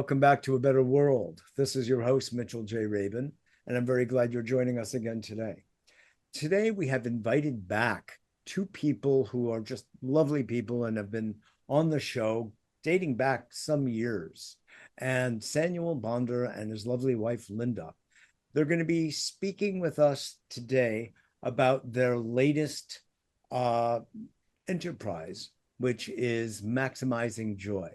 welcome back to A Better World. This is your host, Mitchell J. Rabin, and I'm very glad you're joining us again today. Today, we have invited back two people who are just lovely people and have been on the show dating back some years, and Saniel Bonder and his lovely wife, Linda. They're going to be speaking with us today about their latest enterprise, which is maximizing joy.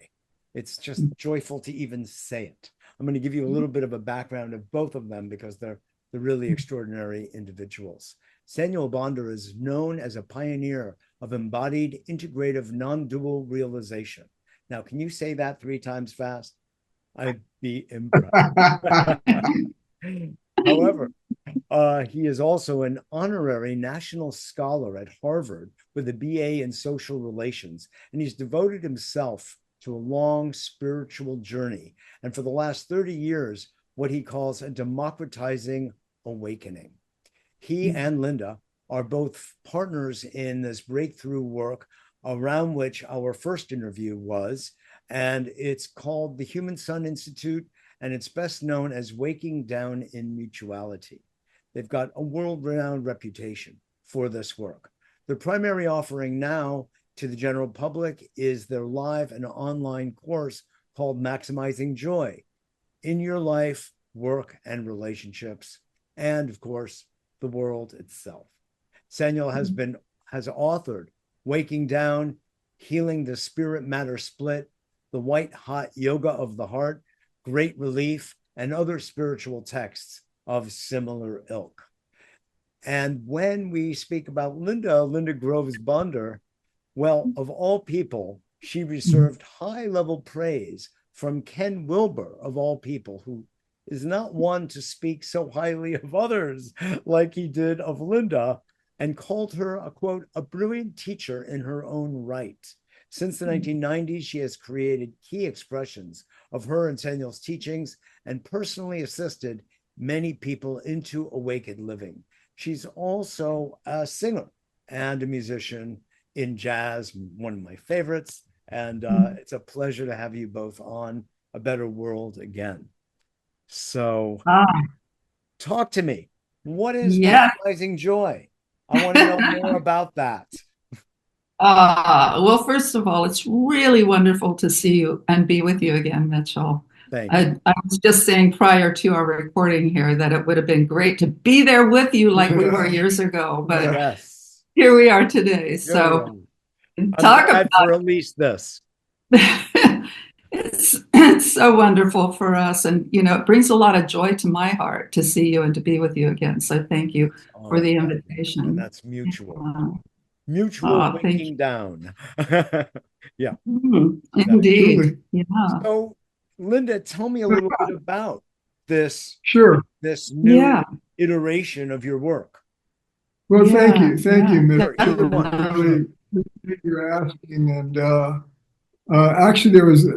It's just joyful to even say it. I'm going to give you a little bit of a background of both of them because they're really extraordinary individuals. Saniel Bonder is known as a pioneer of embodied integrative non-dual realization. Now, can you say that 3 times fast? I'd be impressed. However, he is also an honorary national scholar at Harvard with a BA in social relations, and he's devoted himself to a long spiritual journey, and for the last 30 years, what he calls a democratizing awakening. He and Linda are both partners in this breakthrough work around which our first interview was, and it's called the Human Sun Institute, and it's best known as Waking Down in Mutuality. They've got a world-renowned reputation for this work. Their primary offering now to the general public is their live and online course called Maximizing Joy in your life, work, and relationships, and of course, the world itself. Saniel has authored Waking Down, Healing the Spirit Matter Split, The White Hot Yoga of the Heart, Great Relief, and other spiritual texts of similar ilk. And when we speak about Linda Groves Bonder, well, of all people, she received high-level praise from Ken Wilber, of all people, who is not one to speak so highly of others like he did of Linda, and called her, a quote, a brilliant teacher in her own right. Since the 1990s, she has created key expressions of her and Saniel's teachings and personally assisted many people into awakened living. She's also a singer and a musician in jazz, one of my favorites. And it's a pleasure to have you both on A Better World again. So talk to me. What is maximizing joy? I want to know more about that. Well, first of all, it's really wonderful to see you and be with you again, Mitchell. Thank you. I was just saying prior to our recording here that it would have been great to be there with you like we were years ago, but yes, here we are today. So talk about for at least this. It's so wonderful for us, and it brings a lot of joy to my heart to see you and to be with you again. So thank you for the invitation. And that's mutual. Mutual waking down. Yeah. Indeed. Yeah. So, Linda, tell me a little bit about this new iteration of your work. Well, thank you, Mitchell. Really, you're asking, and actually, there was,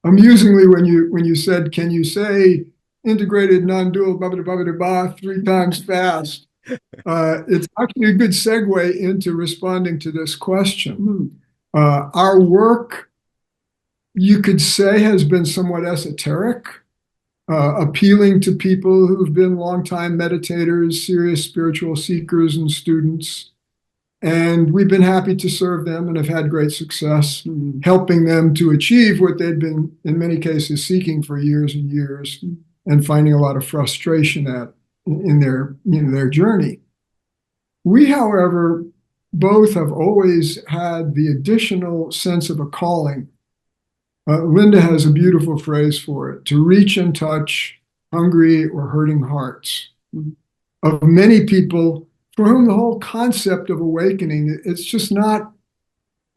amusingly when you said, "Can you say integrated non-dual blah blah blah blah 3 times fast?" It's actually a good segue into responding to this question. Our work, you could say, has been somewhat esoteric, appealing to people who've been longtime meditators, serious spiritual seekers, and students. And we've been happy to serve them and have had great success helping them to achieve what they'd been, in many cases, seeking for years and years and finding a lot of frustration in their journey. We, however, both have always had the additional sense of a calling. Linda has a beautiful phrase for it: to reach and touch hungry or hurting hearts of many people for whom the whole concept of awakening, it's just not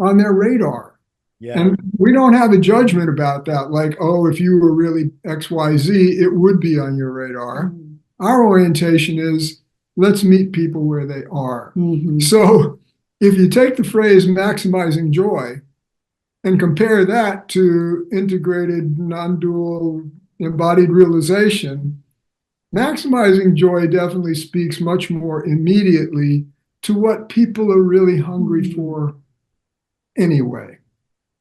on their radar. Yeah. And we don't have a judgment about that, like, oh, if you were really XYZ, it would be on your radar. Our orientation is, let's meet people where they are. So if you take the phrase maximizing joy and compare that to integrated non-dual embodied realization, maximizing joy definitely speaks much more immediately to what people are really hungry for anyway.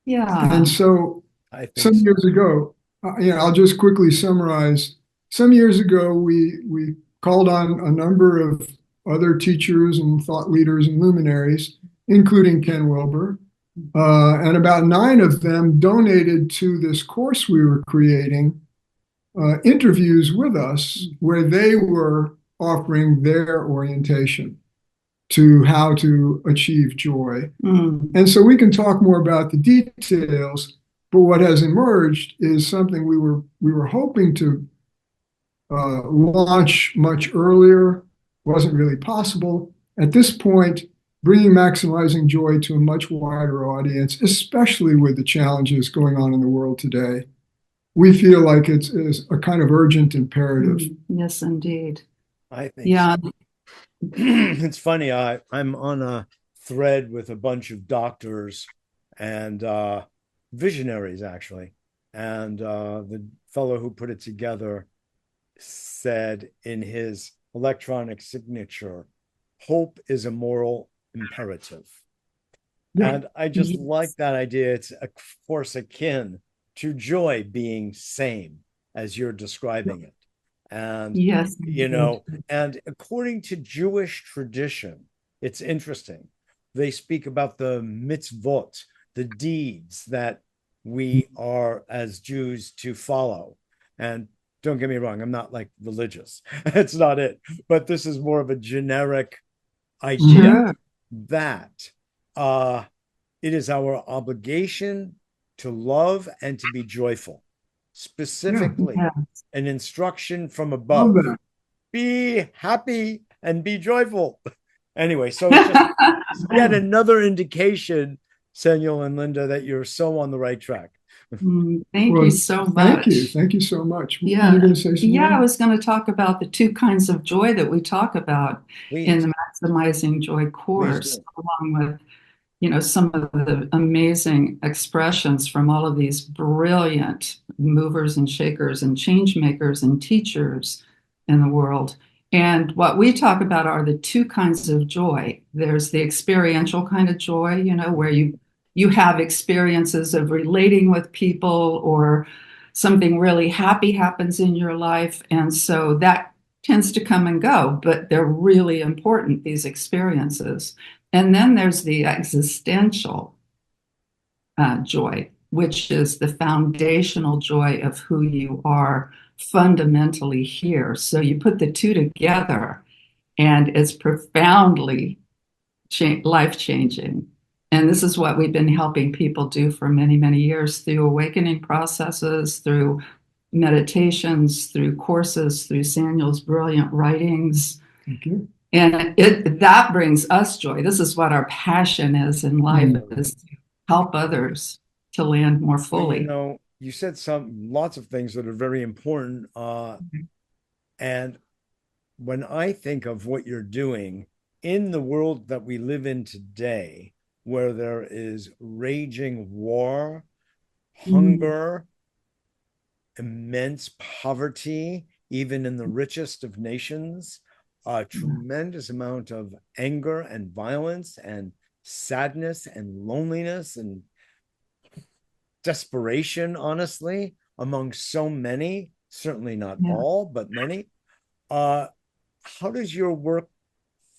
Yeah. And so some years ago, I'll just quickly summarize. Some years ago, we called on a number of other teachers and thought leaders and luminaries, including Ken Wilber, and about 9 of them donated to this course we were creating interviews with us where they were offering their orientation to how to achieve joy. And so we can talk more about the details, but what has emerged is something we were hoping to launch much earlier, wasn't really possible. At this point, bringing maximizing joy to a much wider audience, especially with the challenges going on in the world today, we feel like it's a kind of urgent imperative. Yes, indeed. I think so. It's funny, I'm on a thread with a bunch of doctors and visionaries, actually. And the fellow who put it together said in his electronic signature, hope is a moral imperative. Yeah. And I just like that idea. It's, of course, akin to joy being same as you're describing it. And, and according to Jewish tradition, it's interesting. They speak about the mitzvot, the deeds that we are as Jews to follow. And don't get me wrong, I'm not like religious. It's not it. But this is more of a generic idea that it is our obligation to love and to be joyful. Specifically, an instruction from above. Be happy and be joyful. Anyway, so it's just yet another indication, Saniel and Linda, that you're so on the right track. Thank you so much. Thank you so much. Yeah. I was going to talk about the 2 kinds of joy that we talk about in the Maximizing Joy course, along with some of the amazing expressions from all of these brilliant movers and shakers and change makers and teachers in the world. And what we talk about are the 2 kinds of joy. There's the experiential kind of joy, where you have experiences of relating with people or something really happy happens in your life. And so that tends to come and go, but they're really important, these experiences. And then there's the existential joy, which is the foundational joy of who you are fundamentally here. So you put the 2 together and it's profoundly life-changing. And this is what we've been helping people do for many, many years through awakening processes, through meditations, through courses, through Saniel's brilliant writings. Thank you. And that brings us joy. This is what our passion is in life, is to help others to land more fully. You said lots of things that are very important. And when I think of what you're doing in the world that we live in today, where there is raging war, hunger, immense poverty, even in the richest of nations, a tremendous amount of anger and violence and sadness and loneliness and desperation, honestly, among so many, certainly not all, but many. How does your work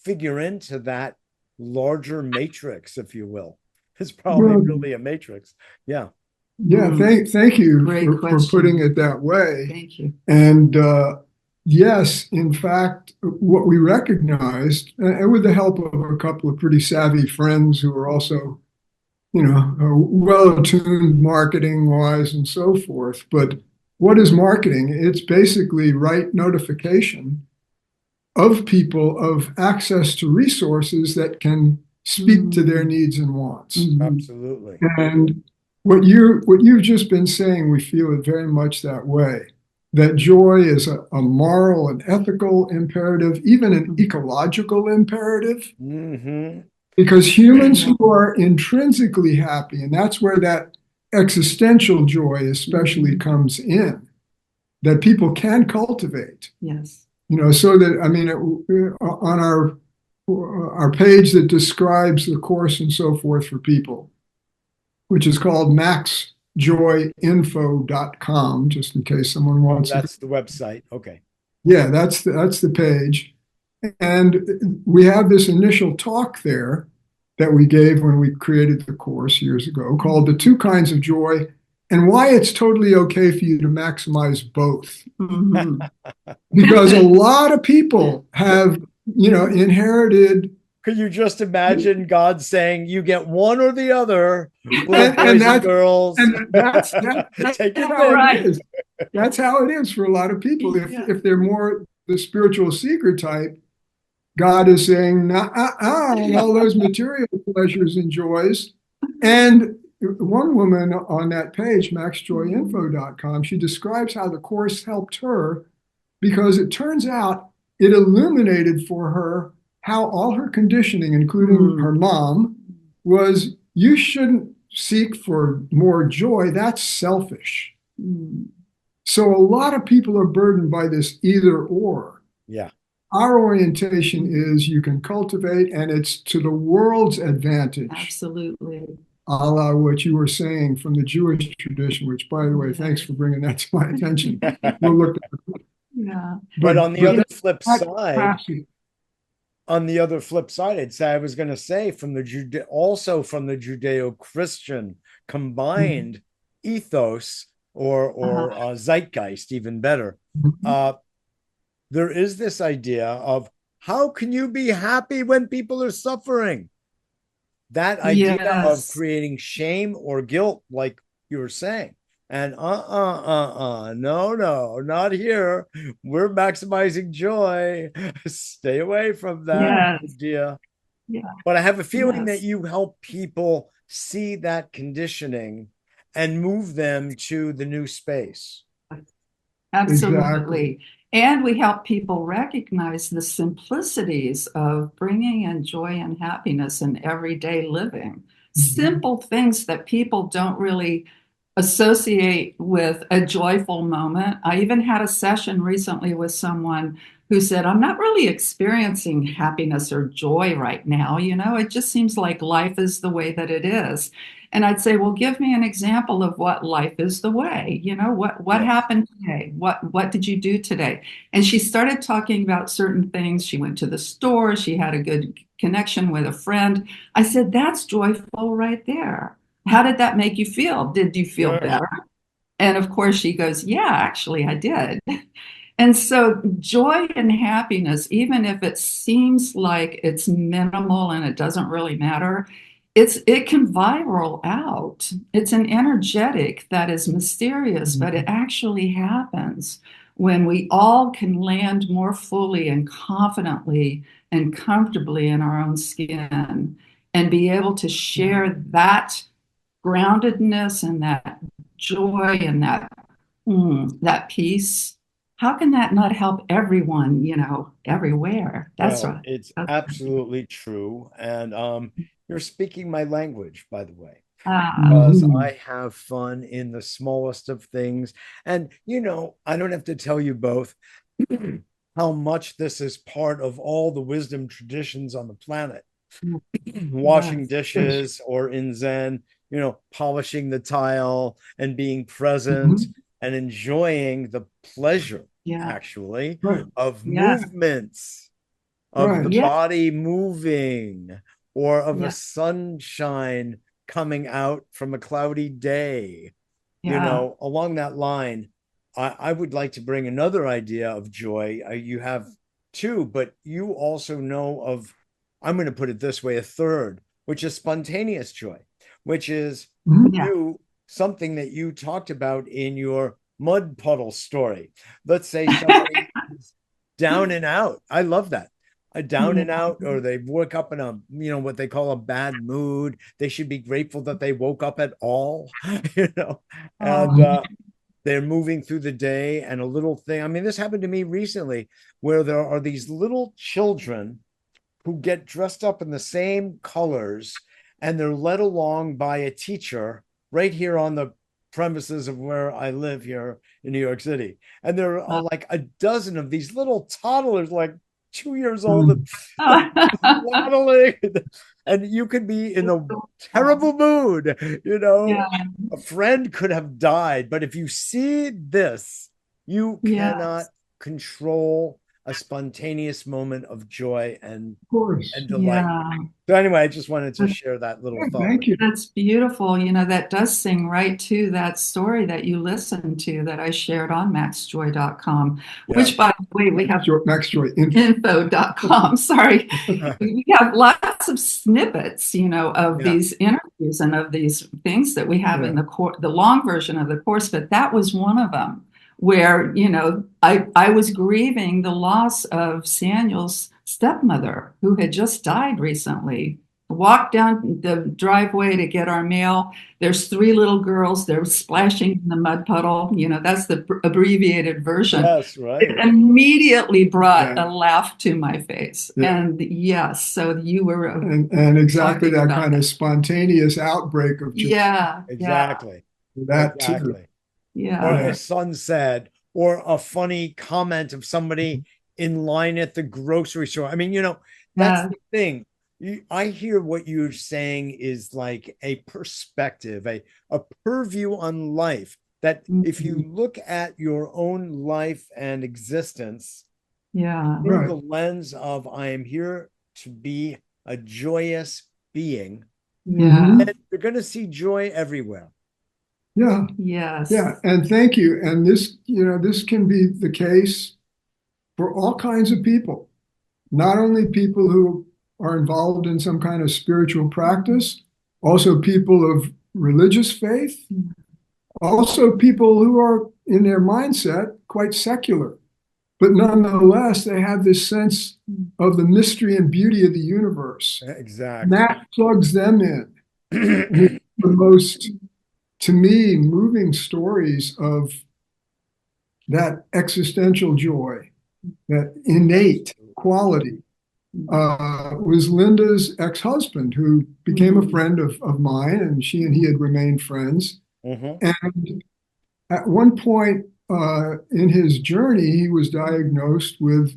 figure into that larger matrix, if you will? It's probably really a matrix. Yeah. Thank you for putting it that way. Thank you. And yes, in fact, what we recognized, and with the help of a couple of pretty savvy friends who are also, well-attuned marketing-wise and so forth. But what is marketing? It's basically right notification of people of access to resources that can speak to their needs and wants. Absolutely. And what you've just been saying, we feel it very much that way. That joy is a moral and ethical imperative, even an ecological imperative. Because humans who are intrinsically happy, and that's where that existential joy especially comes in, that people can cultivate. Yes. So that, on our page that describes the course and so forth for people, which is called maxjoyinfo.com, just in case someone wants to. That's the website. Okay. Yeah, that's the page. And we have this initial talk there that we gave when we created the course years ago called The Two Kinds of Joy and Why It's Totally Okay for You to Maximize Both. Because a lot of people have, inherited. Could you just imagine God saying, you get one or the other, little and boys and girls? And that's Take it how right. it is. That's how it is for a lot of people. If they're more the spiritual seeker type, God is saying, all those material pleasures and joys. And one woman on that page, maxjoyinfo.com, she describes how the course helped her because it turns out it illuminated for her how all her conditioning, including her mom, was you shouldn't seek for more joy. That's selfish. So a lot of people are burdened by this either or. Yeah. Our orientation is you can cultivate, and it's to the world's advantage. Absolutely. A la what you were saying from the Jewish tradition, which, by the way, thanks for bringing that to my attention. We'll look at it. Yeah. But on the other flip side, I was going to say from the Judeo-Christian combined ethos or zeitgeist, even better. There is this idea of how can you be happy when people are suffering? That idea of creating shame or guilt, like you were saying. And no, not here. We're maximizing joy. Stay away from that idea. Yeah. But I have a feeling that you help people see that conditioning and move them to the new space. Absolutely. Exactly. And we help people recognize the simplicities of bringing in joy and happiness in everyday living. Simple things that people don't really associate with a joyful moment. I even had a session recently with someone who said, I'm not really experiencing happiness or joy right now. It just seems like life is the way that it is. And I'd say, well, give me an example of what life is the way. What happened today? What did you do today? And she started talking about certain things. She went to the store. She had a good connection with a friend. I said, that's joyful right there. How did that make you feel? Did you feel better? And of course she goes, yeah, actually I did. And so joy and happiness, even if it seems like it's minimal and it doesn't really matter, it can viral out. It's an energetic that is mysterious, but it actually happens when we all can land more fully and confidently and comfortably in our own skin and be able to share that groundedness and that joy and that peace. How can that not help everyone, everywhere? That's right. It's absolutely true. And you're speaking my language, by the way, because I have fun in the smallest of things. And, I don't have to tell you both how much this is part of all the wisdom traditions on the planet. Washing dishes or in Zen, polishing the tile and being present and enjoying the pleasure, actually, of movements, of the body moving, or of a sunshine coming out from a cloudy day. Along that line, I would like to bring another idea of joy. You have two, but you also know of, I'm going to put it this way, a third, which is spontaneous joy, which is something that you talked about in your mud puddle story. Let's say somebody is down and out. I love that. A down and out, or they woke up in a, what they call a bad mood. They should be grateful that they woke up at all, and they're moving through the day, and a little thing. I mean, this happened to me recently where there are these little children who get dressed up in the same colors, and they're led along by a teacher right here on the premises of where I live here in New York City. And there are like a dozen of these little toddlers, like 2 years old and waddling, and you could be in a terrible mood, Yeah. a friend could have died, but if you see this, you cannot control a spontaneous moment of joy and delight. Yeah. So anyway, I just wanted to share that little thought. Thank you. That's beautiful. That does sing right to that story that you listened to that I shared on maxjoy.com, which, by the way, we have info.com. Sorry. We have lots of snippets, of these interviews and of these things that we have in the long version of the course, but that was one of them where, I was grieving the loss of Saniel's stepmother, who had just died recently. Walked down the driveway to get our mail. There's 3 little girls. They're splashing in the mud puddle. That's the abbreviated version. That's right. It immediately brought a laugh to my face. Yeah. And yes, so you were and exactly that kind of spontaneous outbreak of joy. Yeah, exactly. That exactly. too. Yeah. Or a son said, or a funny comment of somebody in line at the grocery store. I mean, that's the thing. I hear what you're saying is like a perspective, a purview on life, that if you look at your own life and existence through the lens of I am here to be a joyous being, then you're going to see joy everywhere. Yeah. Yes. Yeah. And thank you. And this can be the case for all kinds of people, not only people who are involved in some kind of spiritual practice, also people of religious faith, also people who are in their mindset quite secular, but nonetheless, they have this sense of the mystery and beauty of the universe. Exactly. And that plugs them in. The most, to me, moving stories of that existential joy, that innate quality, was Linda's ex-husband, who became a friend of mine, and she and he had remained friends. And at one point in his journey, he was diagnosed with,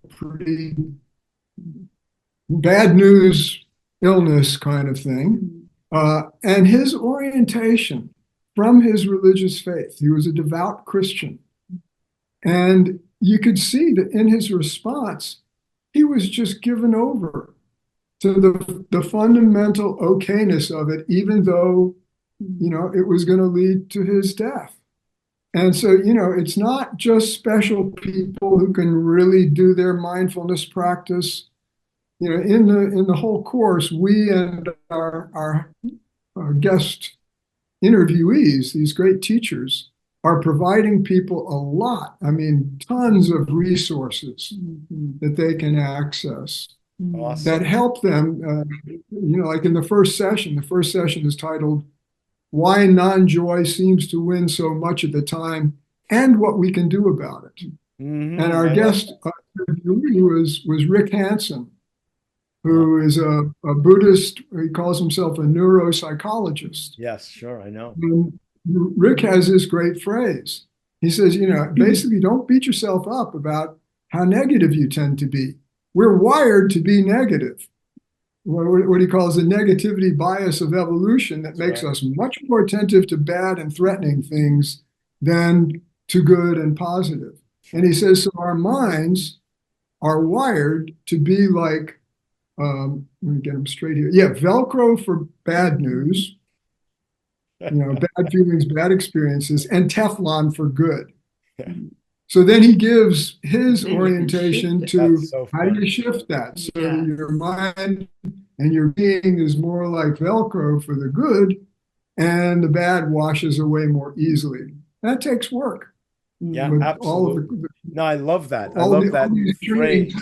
pretty bad news illness kind of thing. And his orientation from his religious faith, he was a devout Christian. And you could see that in his response, he was just given over to the fundamental okayness of it, even though, it was going to lead to his death. And so, it's not just special people who can really do their mindfulness practice. In the whole course, we and our guest interviewees, these great teachers, are providing people a lot, tons of resources that they can access that help them. Like in the first session is titled, Why Non-Joy Seems to Win So Much of the Time and What We Can Do About It. And our guest was Rick Hansen, who is a Buddhist. He calls himself a neuropsychologist. Yes, sure, I know. And Rick has this great phrase. He says, basically don't beat yourself up about how negative you tend to be. We're wired to be negative. What he calls the negativity bias of evolution that makes us much more attentive to bad and threatening things than to good and positive. And he says, so our minds are wired to be like, let me get him straight here. Yeah, Velcro for bad news, bad feelings, bad experiences, and Teflon for good. Yeah. So then he gives his orientation to how do you shift that? So Yeah. your mind and your being is more like Velcro for the good, and the bad washes away more easily. That takes work. Yeah, absolutely. No, I love that. I love that phrase.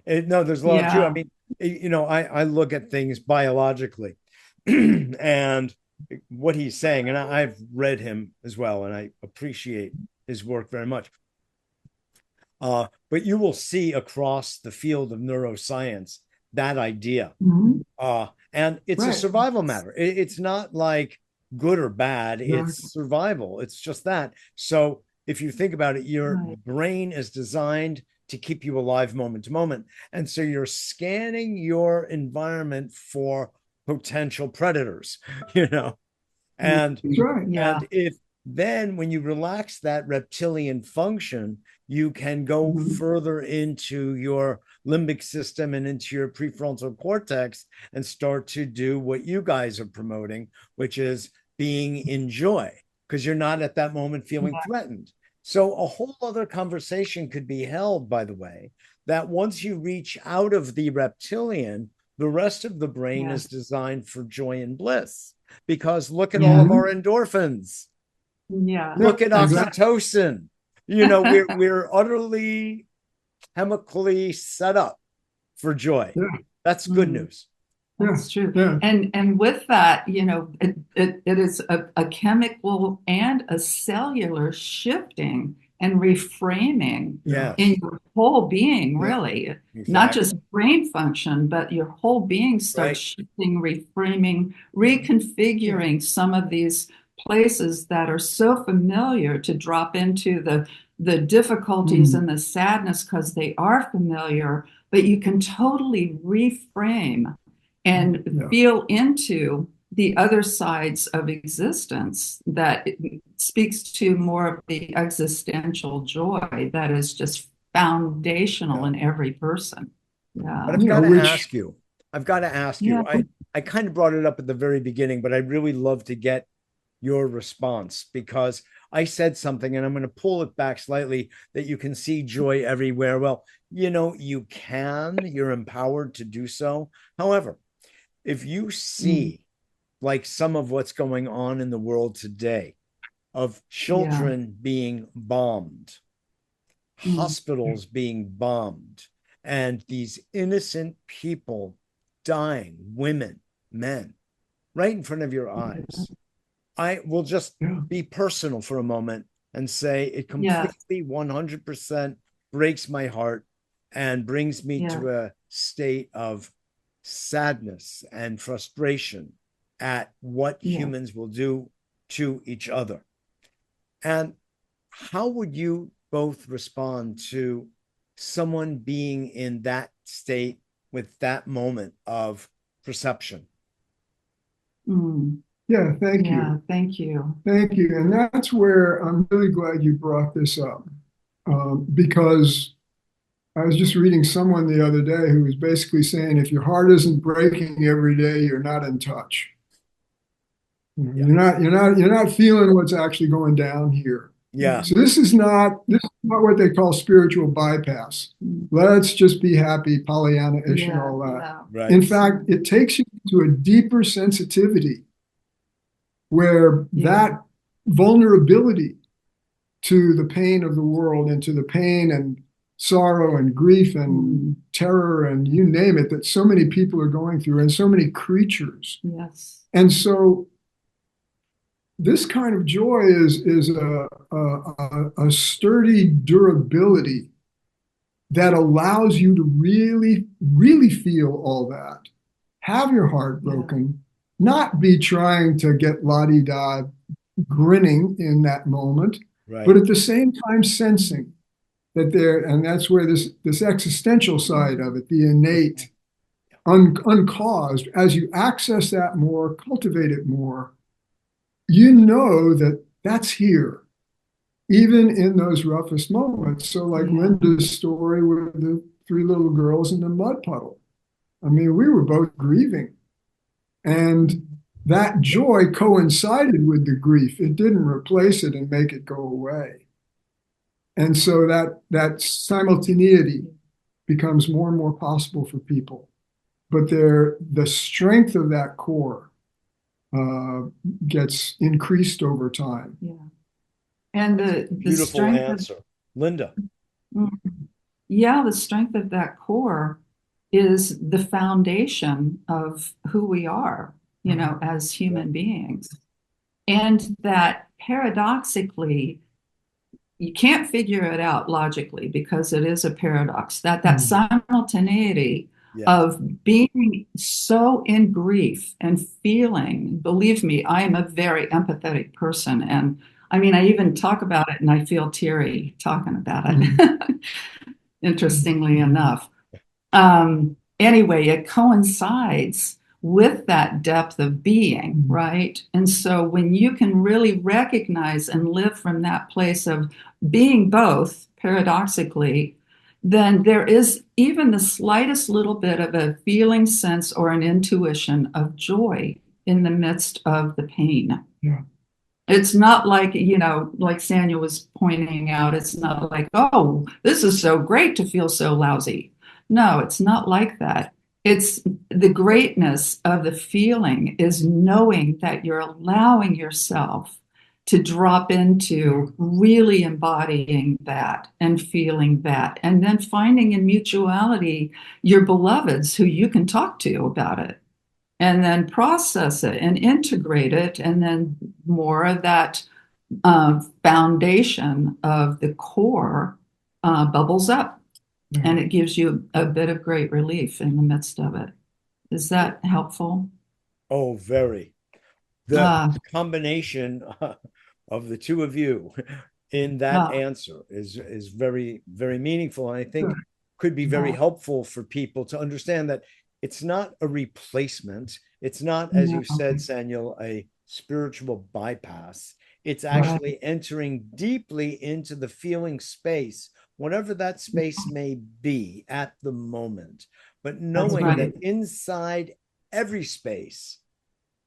No, there's a lot of truth. I mean, I look at things biologically and what he's saying, and I've read him as well, and I appreciate his work very much. But you will see across the field of neuroscience that idea. And it's a survival matter. It's not like good or bad. It's survival. It's just that. So if you think about it, your brain is designed to keep you alive moment to moment. And so you're scanning your environment for potential predators, and right. and if then when you relax that reptilian function, you can go further into your limbic system and into your prefrontal cortex and start to do what you guys are promoting, which is being in joy, because you're not at that moment feeling threatened. So a whole other conversation could be held, by the way, that once you reach out of the reptilian, the rest of the brain is designed for joy and bliss. Because look at all of our endorphins. Look at oxytocin. We're utterly chemically set up for joy. That's good news. That's true. And with that, it is a chemical and a cellular shifting and reframing in your whole being, really. Not just brain function, but your whole being starts shifting, reframing, reconfiguring some of these places that are so familiar to drop into the difficulties and the sadness because they are familiar, but you can totally reframe and feel into the other sides of existence that speaks to more of the existential joy that is just foundational in every person. But I've got to ask you, I kind of brought it up at the very beginning, but I'd really love to get your response, because I said something, and I'm going to pull it back slightly, that you can see joy everywhere. Well, you're empowered to do so. However, if you see like some of what's going on in the world today, of children being bombed, hospitals being bombed, and these innocent people dying, women, men, right in front of your eyes, I will just be personal for a moment and say it completely 100% breaks my heart and brings me to a state of sadness and frustration at what humans will do to each other. And how would you both respond to someone being in that state with that moment of perception? Yeah, thank you. Thank you. Thank you. And that's where I'm really glad you brought this up, because I was just reading someone the other day who was basically saying, if your heart isn't breaking every day, you're not in touch. You're not feeling what's actually going down here. So this is not what they call spiritual bypass. Let's just be happy, Pollyanna-ish and all that. In fact, it takes you to a deeper sensitivity where that vulnerability to the pain of the world and to the pain and sorrow and grief and terror and you name it, that so many people are going through, and so many creatures. And so this kind of joy is a sturdy durability that allows you to really, really feel all that. Have your heart broken, not be trying to get la-di-da grinning in that moment, but at the same time sensing that and that's where this existential side of it, the innate, uncaused, as you access that more, cultivate it more, you know that that's here, even in those roughest moments. So like Linda's story with the 3 little girls in the mud puddle. I mean, we were both grieving. And that joy coincided with the grief. It didn't replace it and make it go away. And so that simultaneity becomes more and more possible for people. But the strength of that core gets increased over time. And the beautiful strength answer, Linda. The strength of that core is the foundation of who we are, as human beings. And that paradoxically, you can't figure it out logically because it is a paradox, that simultaneity of being so in grief and feeling, believe me, I am a very empathetic person. And I mean, I even talk about it and I feel teary talking about it. interestingly enough. Anyway, it coincides with that depth of being, right? And so when you can really recognize and live from that place of being both, paradoxically, then there is even the slightest little bit of a feeling, sense, or an intuition of joy in the midst of the pain. Yeah. It's not like, like Saniel was pointing out, it's not like, oh, this is so great to feel so lousy. No, it's not like that. It's the greatness of the feeling is knowing that you're allowing yourself to drop into really embodying that and feeling that, and then finding in mutuality your beloveds who you can talk to about it, and then process it and integrate it, and then more of that foundation of the core bubbles up, and it gives you a bit of great relief in the midst of it. Is that helpful? Oh, very. The combination of the two of you in that answer is very, very meaningful, and I think could be very helpful for people to understand that it's not a replacement. It's not, as you said, Saniel, a spiritual bypass. It's actually entering deeply into the feeling space, whatever that space may be at the moment, but knowing that inside every space,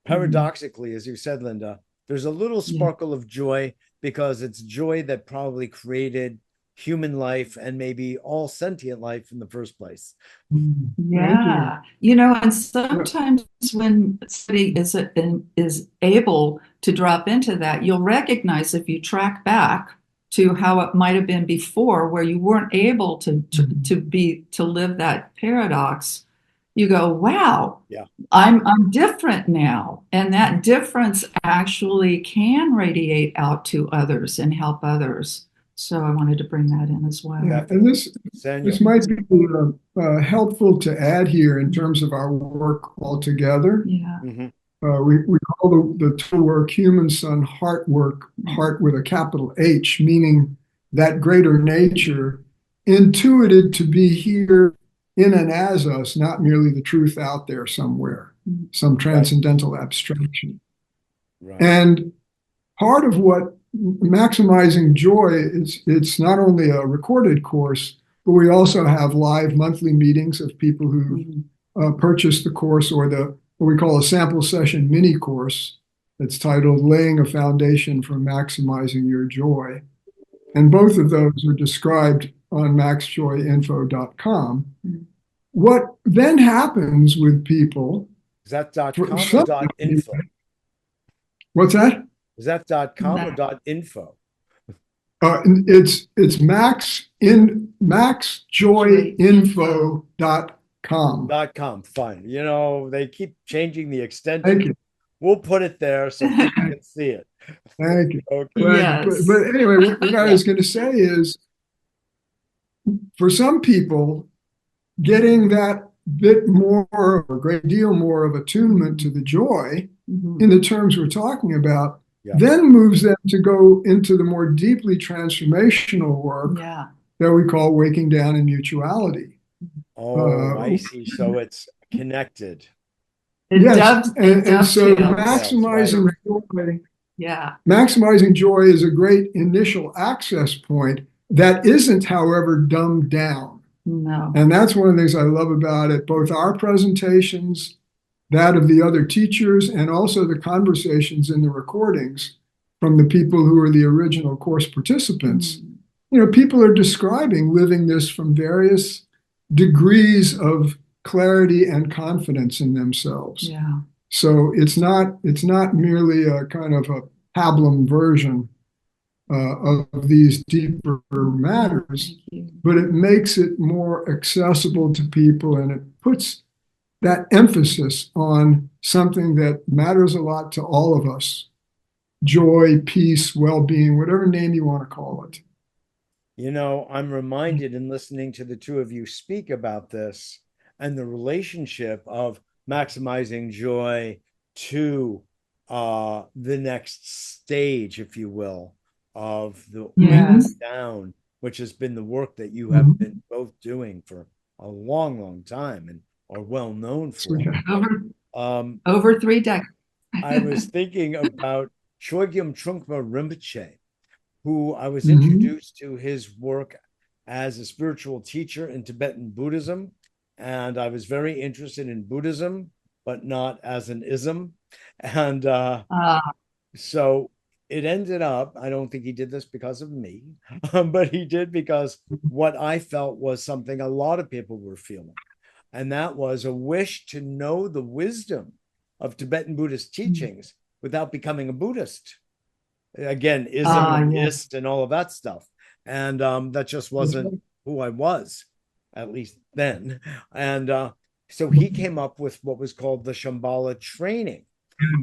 paradoxically, as you said, Linda, there's a little sparkle of joy, because it's joy that probably created human life and maybe all sentient life in the first place. Yeah. And sometimes when somebody is able to drop into that, you'll recognize, if you track back to how it might have been before, where you weren't able to live that paradox, you go, wow, I'm different now. And that difference actually can radiate out to others and help others. So I wanted to bring that in as well. Yeah, and this might be helpful to add here in terms of our work altogether. Yeah. We call the tool work Human Sun Heart work, heart with a capital H, meaning that greater nature intuited to be here in and as us, not merely the truth out there somewhere, some transcendental abstraction. And part of what maximizing joy, it's not only a recorded course, but we also have live monthly meetings of people who purchase the course, or what we call a sample session mini course that's titled Laying a Foundation for Maximizing Your Joy. And both of those are described on maxjoyinfo.com. What then happens with people? Is that .com or .info? What's that? Is that .com or .info? It's maxjoyinfo.com. .com, fine. They keep changing the extension. Thank you. We'll put it there so people can see it. Thank you. Okay. But anyway, what I was going to say is, for some people, getting that bit more, or a great deal more of attunement to the joy in the terms we're talking about, then moves them to go into the more deeply transformational work that we call waking down in mutuality. Oh, I see. So it's connected. Yes, and so maximizing joy. Maximizing joy is a great initial access point that isn't, however, dumbed down. No. And that's one of the things I love about it, both our presentations, that of the other teachers, and also the conversations in the recordings from the people who are the original course participants. People are describing living this from various degrees of clarity and confidence in themselves. So it's not merely a kind of a pablum version of these deeper matters, but it makes it more accessible to people, and it puts that emphasis on something that matters a lot to all of us: joy, peace, well-being, whatever name you want to call it. I'm reminded in listening to the two of you speak about this and the relationship of maximizing joy to the next stage, if you will, of the waking down which has been the work that you have been both doing for a long, long time and are well known for. Over 3 decades. I was thinking about Chogyam Trungpa Rinpoche, who I was introduced to his work as a spiritual teacher in Tibetan Buddhism. And I was very interested in Buddhism, but not as an ism. And so it ended up, I don't think he did this because of me, but he did because what I felt was something a lot of people were feeling. And that was a wish to know the wisdom of Tibetan Buddhist teachings without becoming a Buddhist. Again, ism and ist and all of that stuff. And that just wasn't who I was, at least then. And so he came up with what was called the Shambhala training.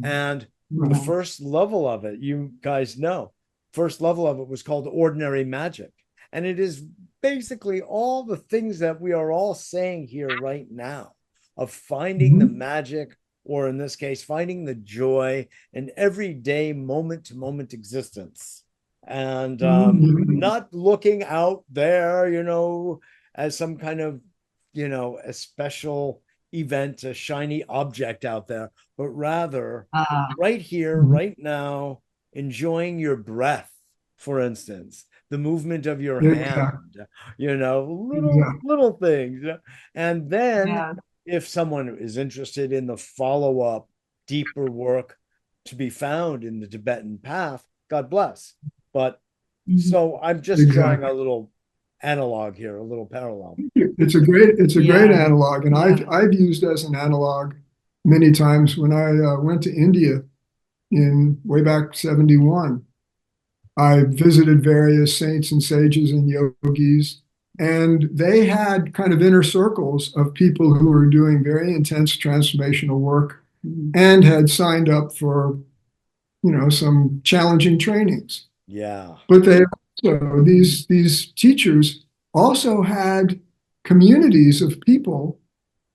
And the first level of it, you guys know, first level of it was called ordinary magic. And it is basically all the things that we are all saying here right now of finding the magic, or in this case, finding the joy in everyday moment to moment existence. And not looking out there, you know, as some kind of, you know, a special event, a shiny object out there, but rather right here, right now, enjoying your breath, for instance, the movement of your hand, you know, little things. And then if someone is interested in the follow-up, deeper work to be found in the Tibetan path, God bless. But so I'm just drawing a little analog here, a little parallel. It's a great analog, and I've used as an analog many times when I went to India in way back 71. I visited various saints and sages and yogis, and they had kind of inner circles of people who were doing very intense transformational work and had signed up for, you know, some challenging trainings. Yeah. But they also, these teachers also had communities of people.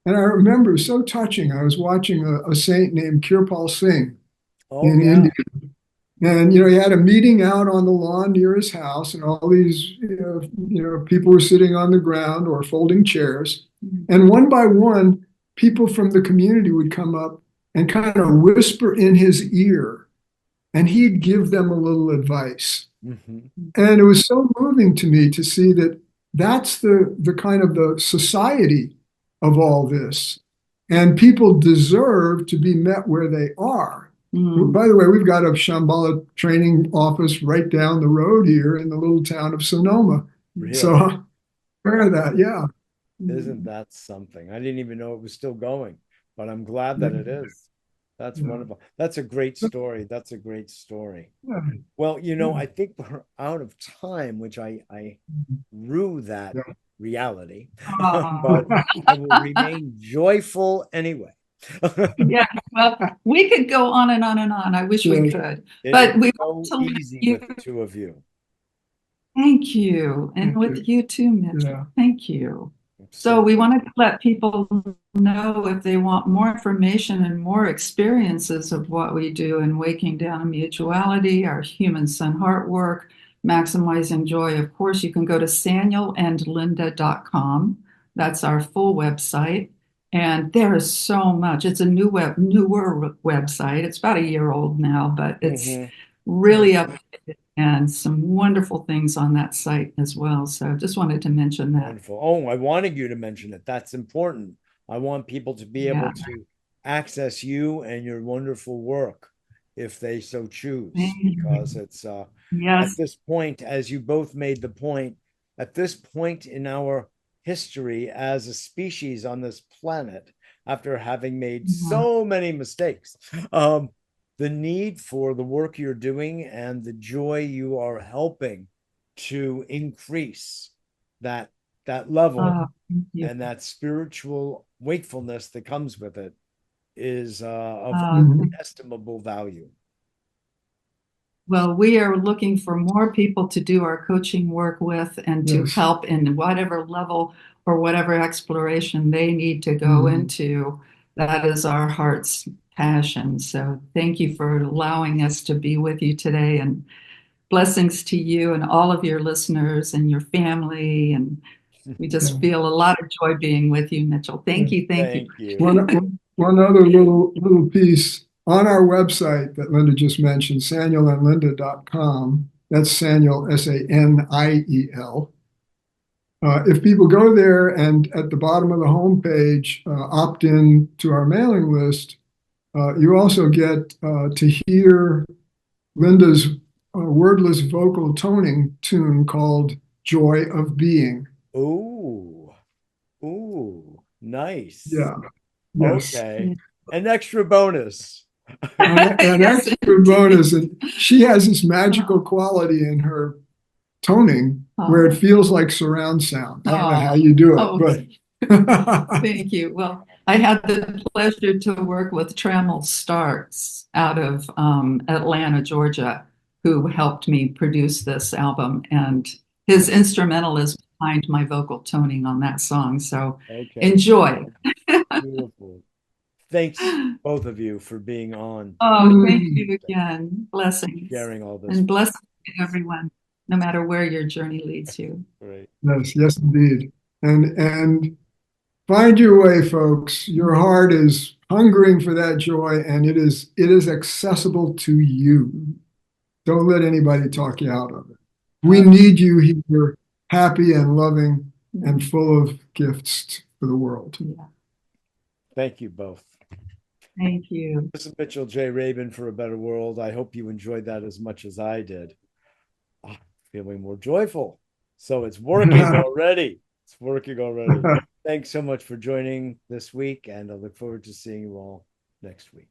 And I remember, so touching, I was watching a saint named Kirpal Singh in India. And, you know, he had a meeting out on the lawn near his house, and all these, you know, people were sitting on the ground or folding chairs. And one by one, people from the community would come up and kind of whisper in his ear, and he'd give them a little advice. And it was so moving to me to see that that's the kind of the society of all this. And people deserve to be met where they are. By the way, we've got a Shambhala training office right down the road here in the little town of Sonoma. Really? So, aware of that, Isn't that something? I didn't even know it was still going, but I'm glad that it is. That's wonderful. That's a great story. That's a great story. Well, you know, I think we're out of time, which I rue that reality, but I will remain joyful anyway. Well, we could go on and on and on. I wish we could, but we so easy with the two of you. Thank you, and with you too, Mitchell. Thank you. So we want to let people know, if they want more information and more experiences of what we do in Waking Down in Mutuality, our human sun heart work, maximizing joy. Of course, you can go to sanielandlinda.com. That's our full website. And there is so much. It's a newer website. It's about a year old now, but it's really updated, and some wonderful things on that site as well. So just wanted to mention that. Wonderful. Oh, I wanted you to mention it. That's important. I want people to be able to access you and your wonderful work if they so choose, because it's at this point, as you both made the point, at this point in our history as a species on this planet, after having made so many mistakes, the need for the work you're doing and the joy you are helping to increase that level and that spiritual wakefulness that comes with it is of inestimable value. Well, we are looking for more people to do our coaching work with and to help in whatever level or whatever exploration they need to go into. That is our heart's passion. So thank you for allowing us to be with you today. And blessings to you and all of your listeners and your family. And we just feel a lot of joy being with you, Mitchell. Thank you. Thank you. One other little piece on our website that Linda just mentioned, sanielandlinda.com. That's Saniel, Saniel. If people go there and at the bottom of the homepage opt in to our mailing list, you also get to hear Linda's wordless vocal toning tune called Joy of Being. Ooh, nice. Yeah. Yes. Okay. An extra bonus. An extra bonus. And she has this magical quality in her toning where it feels like surround sound. I don't know how you do it, but thank you. Well, I had the pleasure to work with Trammell Starks out of Atlanta, Georgia, who helped me produce this album, and his instrumental is behind my vocal toning on that song. So enjoy. Beautiful. Thanks, both of you, for being on. Oh, thank you again. Blessings. Sharing all this. And blessings to everyone, no matter where your journey leads you. Great. Yes, indeed. And find your way, folks. Your heart is hungering for that joy, and it is accessible to you. Don't let anybody talk you out of it. We need you here, happy and loving and full of gifts for the world. Yeah. Thank you both. Thank you. This is Mitchell J. Rabin for A Better World. I hope you enjoyed that as much as I did. Feeling more joyful. So it's working already. It's working already. Thanks so much for joining this week, and I look forward to seeing you all next week.